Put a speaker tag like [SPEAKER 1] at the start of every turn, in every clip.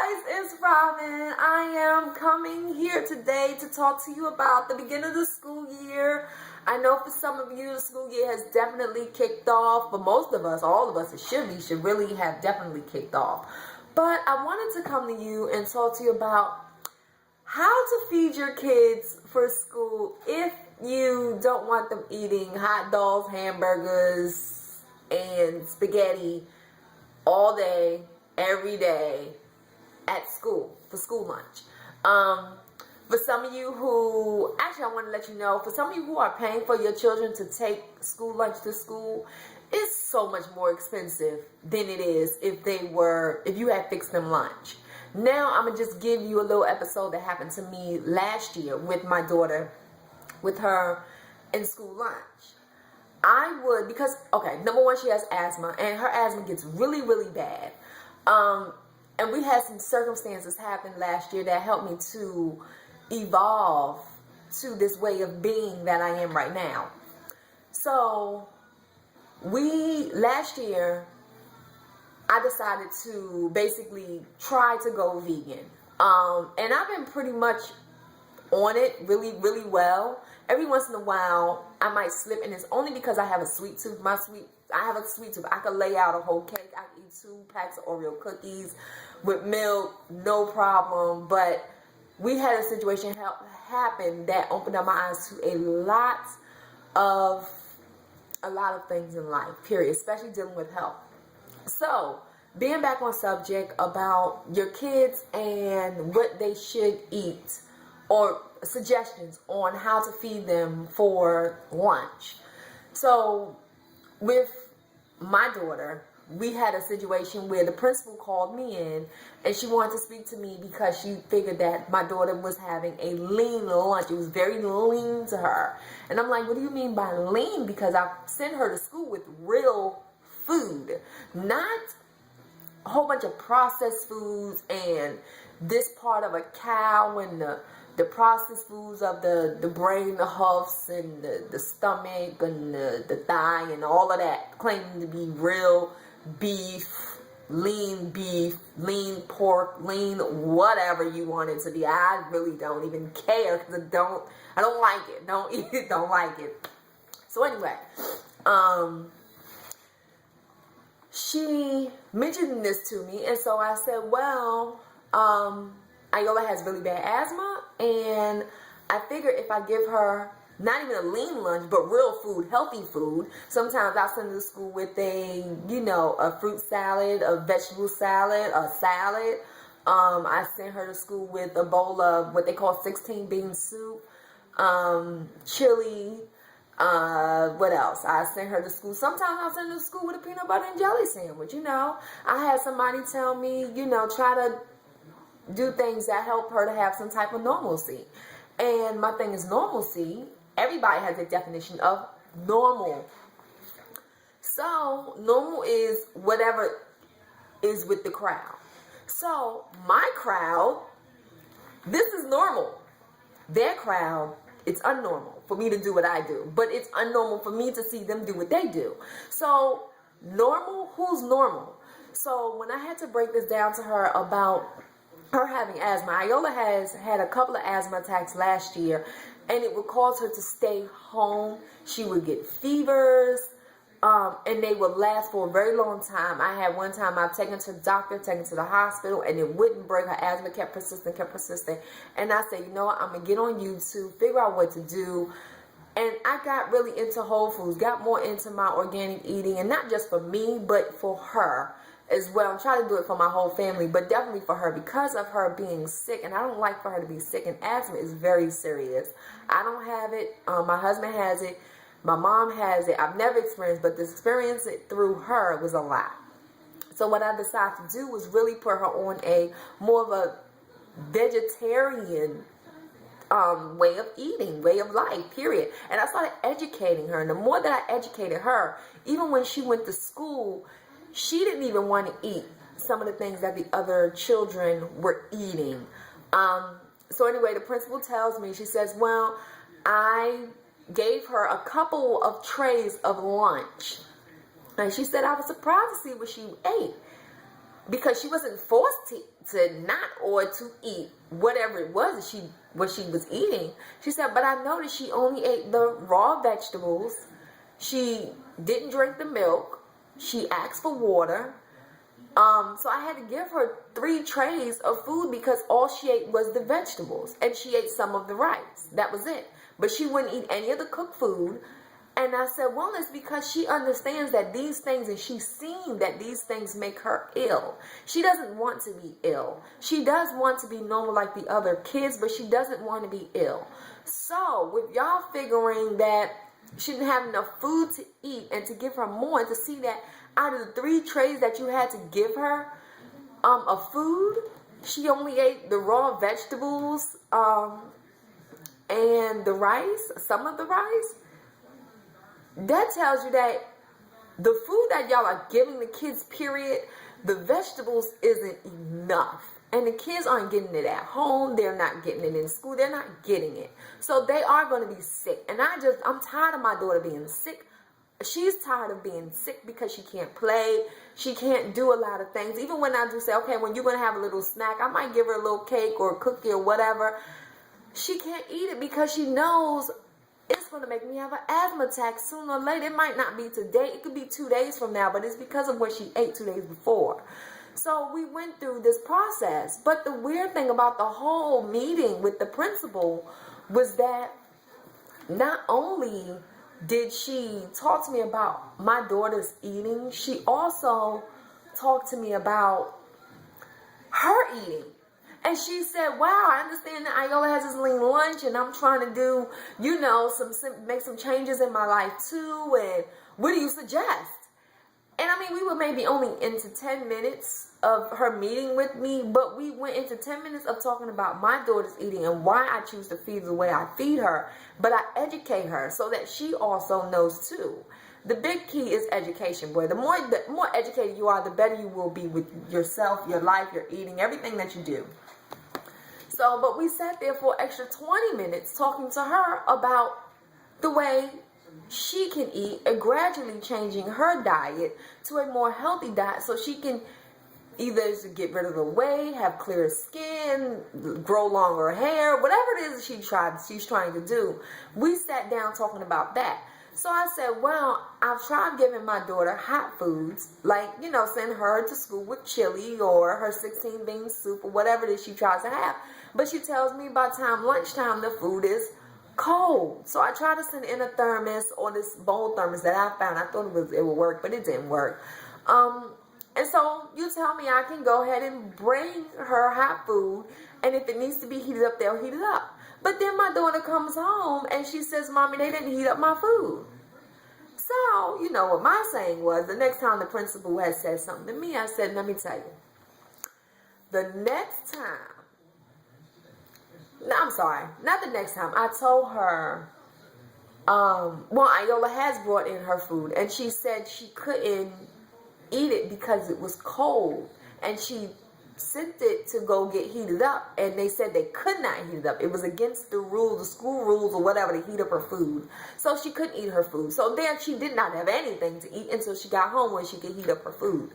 [SPEAKER 1] guys, it's Robin. I am coming here today to talk to you about the beginning of the school year. I know for some of you the school year has definitely kicked off, but most of us, all of us, it should really have definitely kicked off. But I wanted to come to you and talk to you about how to feed your kids for school if you don't want them eating hot dogs, hamburgers, and spaghetti all day, every day at school for school lunch. For some of you who, actually I want to let you know, for some of you who are paying for your children to take school lunch to school, it's so much more expensive than it is if you had fixed them lunch. Now I'm going to just give you a little episode that happened to me last year with my daughter, with her in school lunch. Number one, she has asthma, and her asthma gets really, really bad. And we had some circumstances happen last year that helped me to evolve to this way of being that I am right now. So, last year, I decided to basically try to go vegan. And I've been pretty much on it really, really well. Every once in a while, I might slip, and it's only because I have a sweet tooth. I have a sweet tooth. I could lay out a whole cake. I could eat 2 packs of Oreo cookies with milk, no problem. But we had a situation happen that opened up my eyes to a lot of things in life, period, especially dealing with health. So, being back on subject about your kids and what they should eat, or suggestions on how to feed them for lunch. So, with my daughter, we had a situation where the principal called me in and she wanted to speak to me because she figured that my daughter was having a lean lunch. It was very lean to her. And I'm like, what do you mean by lean? Because I sent her to school with real food, not a whole bunch of processed foods and this part of a cow and the processed foods of the brain, the hoofs, and the stomach, and the thigh, and all of that, claiming to be real beef, lean pork, lean whatever you want it to be. I really don't even care because I don't like it. Don't eat it, don't like it. So anyway, she mentioned this to me, and so I said, well, Iola has really bad asthma, and I figure if I give her not even a lean lunch, but real food, healthy food, sometimes I'll send her to school with a fruit salad, a vegetable salad, a salad. I send her to school with a bowl of what they call 16 bean soup, chili, what else? I send her to school. Sometimes I'll send her to school with a peanut butter and jelly sandwich, I had somebody tell me, try to do things that help her to have some type of normalcy. And my thing is normalcy. Everybody has a definition of normal. So, normal is whatever is with the crowd. So, my crowd, this is normal. Their crowd, it's unnormal for me to do what I do. But it's unnormal for me to see them do what they do. So, normal, who's normal? So, when I had to break this down to her about her having asthma, Iola has had a couple of asthma attacks last year, and it would cause her to stay home. She would get fevers, and they would last for a very long time. I had one time I've taken her to the doctor, taken her to the hospital, and it wouldn't break. Her asthma kept persisting. And I said, you know what, I'm going to get on YouTube, figure out what to do. And I got really into Whole Foods, got more into my organic eating, and not just for me, but for her as well. I'm trying to do it for my whole family, but definitely for her because of her being sick, and I don't like for her to be sick, and asthma is very serious. I don't have it. My husband has it. My mom has it. I've never experienced, but to experience it through her was a lot. So what I decided to do was really put her on a more of a vegetarian way of eating, way of life, period. And I started educating her, and the more that I educated her, even when she went to school, she didn't even want to eat some of the things that the other children were eating. So anyway, the principal tells me, she says, well, I gave her a couple of trays of lunch. And she said, I was surprised to see what she ate. because she wasn't forced to not or to eat whatever it was that she was eating. She said, but I noticed she only ate the raw vegetables. She didn't drink the milk. She asked for water. So I had to give her 3 trays of food because all she ate was the vegetables, and she ate some of the rice. That was it. But she wouldn't eat any of the cooked food. And I said, well, it's because she understands that these things, and she's seen that these things make her ill. She doesn't want to be ill. She does want to be normal like the other kids, but she doesn't want to be ill. So with y'all figuring that she didn't have enough food to eat and to give her more, and to see that out of the 3 trays that you had to give her of food, she only ate the raw vegetables and the rice, some of the rice. That tells you that the food that y'all are giving the kids, period, the vegetables isn't enough. And the kids aren't getting it at home. They're not getting it in school. They're not getting it. So they are going to be sick. And I'm tired of my daughter being sick. She's tired of being sick because she can't play. She can't do a lot of things. Even when I do say, okay, when you're going to have a little snack, I might give her a little cake or a cookie or whatever. She can't eat it because she knows it's going to make me have an asthma attack sooner or later. It might not be today. It could be 2 days from now, but it's because of what she ate 2 days before. So we went through this process. But the weird thing about the whole meeting with the principal was that not only did she talk to me about my daughter's eating, she also talked to me about her eating. And she said, wow, I understand that Iola has this lean lunch, and I'm trying to do, make some changes in my life too, and what do you suggest? And I mean, we were maybe only into 10 minutes of her meeting with me, but we went into 10 minutes of talking about my daughter's eating and why I choose to feed the way I feed her. But I educate her so that she also knows too. The big key is education, boy. The more educated you are, the better you will be with yourself, your life, your eating, everything that you do. So, but we sat there for an extra 20 minutes talking to her about the way she can eat and gradually changing her diet to a more healthy diet so she can either get rid of the weight, have clearer skin, grow longer hair, whatever it is she's trying to do. We sat down talking about that. So I said, well, I've tried giving my daughter hot foods, like, send her to school with chili or her 16-bean soup or whatever it is she tries to have. But she tells me by time lunchtime the food is cold. So I tried to send in a thermos or this bowl thermos that I found. I thought it would work, but it didn't work. And so you tell me I can go ahead and bring her hot food, and if it needs to be heated up, they'll heat it up. But then my daughter comes home and she says, Mommy, they didn't heat up my food. So, you know what my saying was, the next time the principal had said something to me, I said, let me tell you, the next time, no, I'm sorry, not the next time, I told her, Iola has brought in her food, and she said she couldn't eat it because it was cold, and she sent it to go get heated up, and they said they could not heat it up. It was against the rules, the school rules or whatever, to heat up her food. So she couldn't eat her food. So then she did not have anything to eat until she got home when she could heat up her food.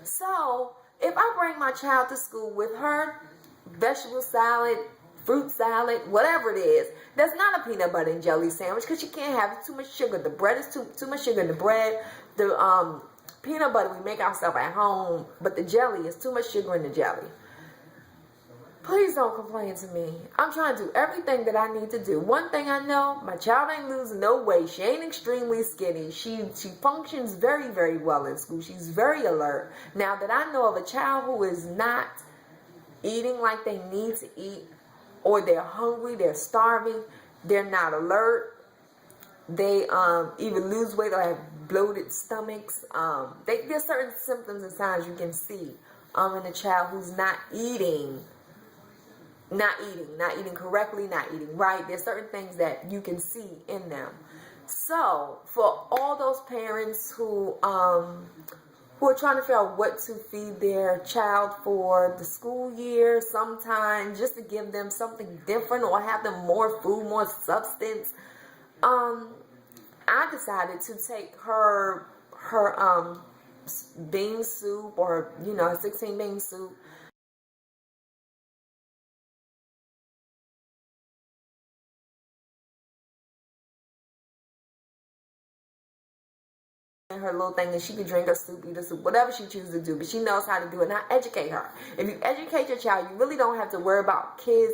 [SPEAKER 1] So if I bring my child to school with her vegetable salad, fruit salad, whatever it is, that's not a peanut butter and jelly sandwich because you can't have too much sugar. The bread is too much sugar in the bread. The peanut butter we make ourselves at home, but the jelly is too much sugar in the jelly. Please don't complain to me. I'm trying to do everything that I need to do. One thing I know, my child ain't losing no weight. She ain't extremely skinny. She functions very, very well in school. She's very alert. Now that I know of a child who is not eating like they need to eat, or they're hungry, they're starving, they're not alert, they either lose weight or have bloated stomachs. There's certain symptoms and signs you can see in a child who's not eating correctly, not eating right. There's certain things that you can see in them. So for all those parents who are trying to figure out what to feed their child for the school year, sometimes just to give them something different or have them more food, more substance, I decided to take her bean soup or, you know, 16 bean soup. Her little thing that she could drink her soup, eat her soup, whatever she chooses to do, but she knows how to do it. Now educate her. If you educate your child, you really don't have to worry about kids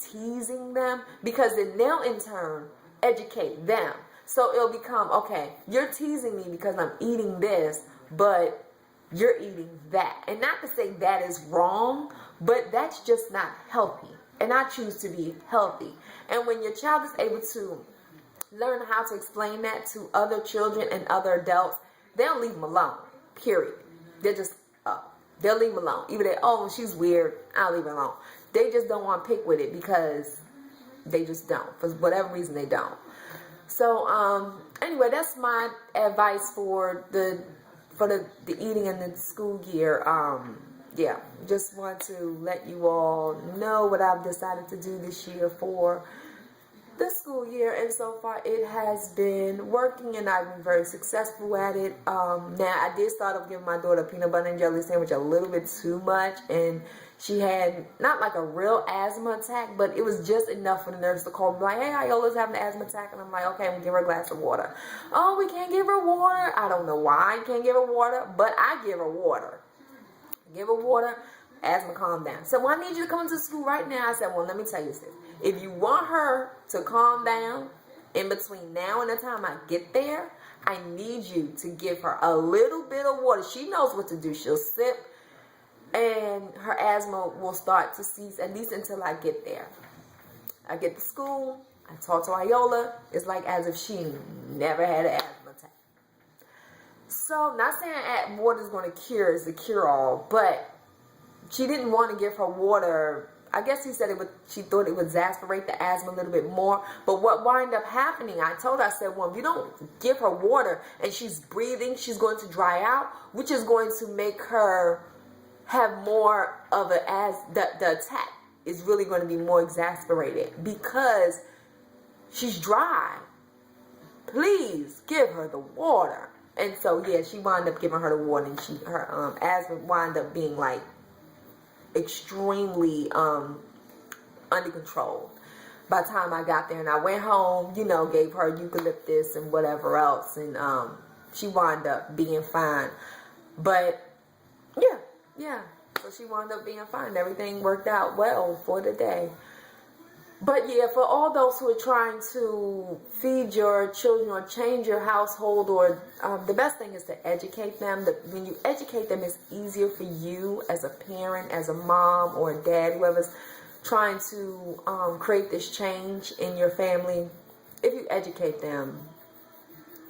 [SPEAKER 1] teasing them, because then they'll in turn educate them. So it'll become, okay, you're teasing me because I'm eating this, but you're eating that. And not to say that is wrong, but that's just not healthy. And I choose to be healthy. And when your child is able to learn how to explain that to other children and other adults, they'll leave them alone, period. They're just they'll leave them alone. Even they, oh, she's weird, I'll leave her alone. They just don't want to pick with it because they just don't. For whatever reason, they don't. So anyway, that's my advice for the eating in the school year. Yeah, just want to let you all know what I've decided to do this year for the school year, and so far it has been working, and I've been very successful at it. Now, I did start off giving my daughter a peanut butter and jelly sandwich a little bit too much, and she had not like a real asthma attack, but it was just enough for the nurse to call me like, hey, Iola's having an asthma attack, and I'm like, okay, we'll give her a glass of water. Oh, we can't give her water. I don't know why I can't give her water, but I give her water. Give her water, asthma calm down. So, well, I need you to come to school right now. I said, well, let me tell you this. If you want her to calm down in between now and the time I get there, I need you to give her a little bit of water. She knows what to do. She'll sip, and her asthma will start to cease, at least until I get there. I get to school, I talk to Iola. It's like as if she never had an asthma attack. So, not saying water is going to cure, is the cure-all, but she didn't want to give her water. I guess he said she thought it would exasperate the asthma a little bit more. But what wound up happening, I told her, I said, well, if you don't give her water and she's breathing, she's going to dry out, which is going to make her have more of the attack is really going to be more exasperated because she's dry. Please give her the water. And so, yeah, she wound up giving her the water, and her asthma wound up being like extremely under control by the time I got there. And I went home, you know, gave her eucalyptus and whatever else, and she wound up being fine. But yeah, so she wound up being fine. Everything worked out well for the day. But yeah, for all those who are trying to feed your children or change your household, or the best thing is to educate them. When you educate them, it's easier for you as a parent, as a mom or a dad, whoever's trying to create this change in your family. If you educate them,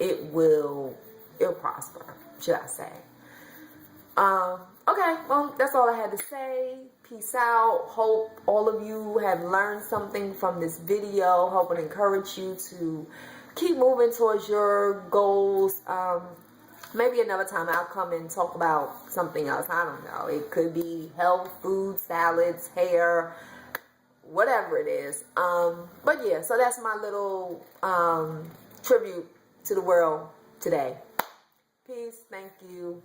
[SPEAKER 1] it'll prosper, should I say. Okay, well, that's all I had to say. Peace out. Hope all of you have learned something from this video. Hope and encourage you to keep moving towards your goals. Maybe another time I'll come and talk about something else. I don't know. It could be health, food, salads, hair, whatever it is. But yeah, so that's my little tribute to the world today. Peace. Thank you.